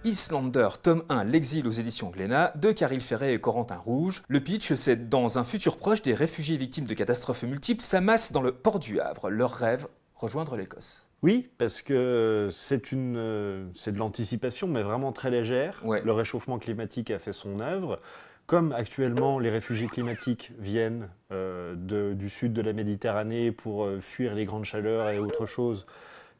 Islander, tome 1, L'exil aux éditions Glénat, de Caril Ferret et Corentin Rouge. Le pitch, c'est dans un futur proche, des réfugiés victimes de catastrophes multiples s'amassent dans le port du Havre. Leur rêve, rejoindre l'Écosse. Oui, parce que c'est de l'anticipation, mais vraiment très légère. Ouais. Le réchauffement climatique a fait son œuvre. Comme actuellement les réfugiés climatiques viennent du sud de la Méditerranée pour fuir les grandes chaleurs et autre chose,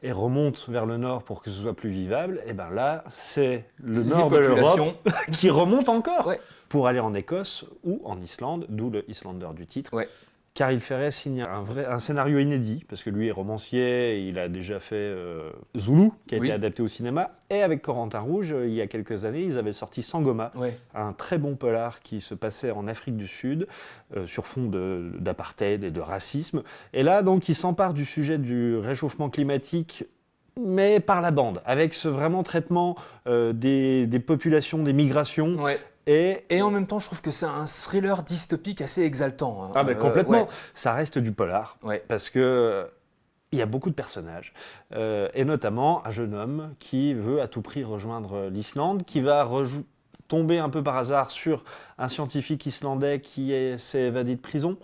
et remontent vers le nord pour que ce soit plus vivable, et bien là, c'est le nord de l'Europe qui remonte encore pour aller en Écosse ou en Islande, d'où le Islander du titre. Ouais. Caril Ferret signe un scénario inédit, parce que lui est romancier, il a déjà fait Zulu, qui a été adapté au cinéma, et avec Corentin Rouge, il y a quelques années, ils avaient sorti Sangoma, un très bon polar qui se passait en Afrique du Sud, sur fond d'apartheid et de racisme. Et là, donc, il s'empare du sujet du réchauffement climatique, mais par la bande, avec ce vraiment traitement des populations, des migrations. Ouais. Et en même temps, je trouve que c'est un thriller dystopique assez exaltant. Hein. Ah ben complètement, ça reste du polar, parce que il y a beaucoup de personnages, et notamment un jeune homme qui veut à tout prix rejoindre l'Islande, qui va tomber un peu par hasard sur un scientifique islandais qui s'est évadé de prison.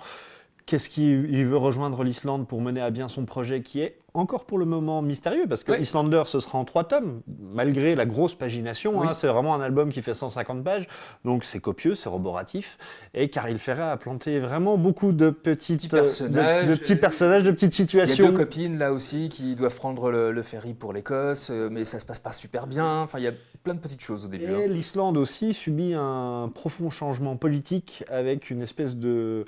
Qu'est-ce qu'il veut rejoindre l'Islande pour mener à bien son projet qui est encore pour le moment mystérieux, parce que Islander, ce sera en 3 tomes, malgré la grosse pagination. Hein, c'est vraiment un album qui fait 150 pages, donc c'est copieux, c'est roboratif. Et Caril Ferret a planté vraiment beaucoup de petits personnages, de petites situations. Il y a 2 copines là aussi qui doivent prendre le ferry pour l'Écosse, mais ça se passe pas super bien. Enfin, il y a plein de petites choses au début. Et l'Islande aussi subit un profond changement politique avec une espèce de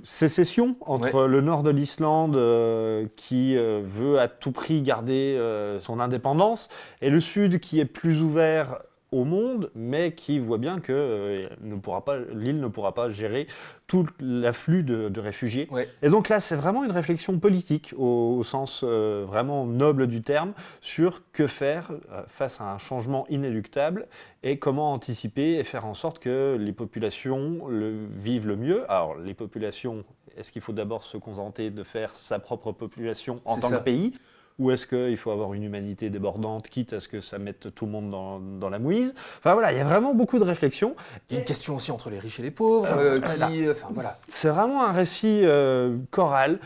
sécession entre le nord de l'Islande qui veut à tout prix garder son indépendance et le sud qui est plus ouvert au monde, mais qui voit bien que l'île ne pourra pas gérer tout l'afflux de réfugiés. Et donc là, c'est vraiment une réflexion politique au sens vraiment noble du terme sur que faire face à un changement inéluctable et comment anticiper et faire en sorte que les populations vivent le mieux. Alors, les populations, est-ce qu'il faut d'abord se contenter de faire sa propre population en tant que pays ? Ou est-ce qu'il faut avoir une humanité débordante, quitte à ce que ça mette tout le monde dans la mouise ? Enfin voilà, il y a vraiment beaucoup de réflexions. Il y a une question aussi entre les riches et les pauvres. C'est vraiment un récit choral,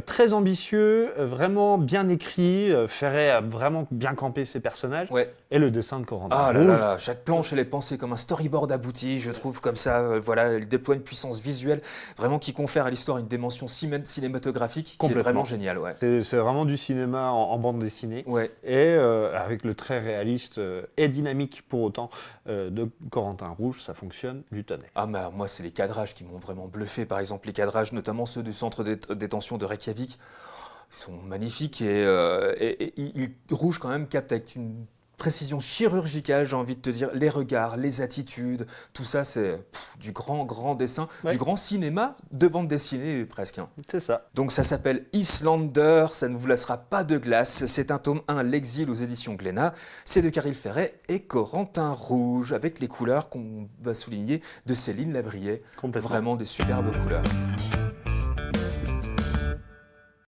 très ambitieux, vraiment bien écrit. Ferret a vraiment bien campé ses personnages. Et le dessin de Corentin Rouge. Ah là là, chaque planche, elle est pensée comme un storyboard abouti, je trouve, comme ça. Elle déploie une puissance visuelle vraiment qui confère à l'histoire une dimension cinématographique qui est vraiment géniale. C'est vraiment du cinéma en bande dessinée, et avec le trait réaliste et dynamique pour autant de Corentin Rouge, ça fonctionne du tonnerre. Ah mais moi, c'est les cadrages qui m'ont vraiment bluffé, par exemple les cadrages, notamment ceux du centre de détention de Reykjavik, ils sont magnifiques et Rouge quand même capte avec une précision chirurgicale, j'ai envie de te dire, les regards, les attitudes, tout ça c'est du grand dessin, du grand cinéma de bande dessinée presque. Hein. C'est ça. Donc ça s'appelle Islander, ça ne vous laissera pas de glace, c'est un tome 1, L'exil aux éditions Glénat, c'est de Caril Ferret et Corentin Rouge, avec les couleurs qu'on va souligner de Céline Labrier, vraiment des superbes couleurs.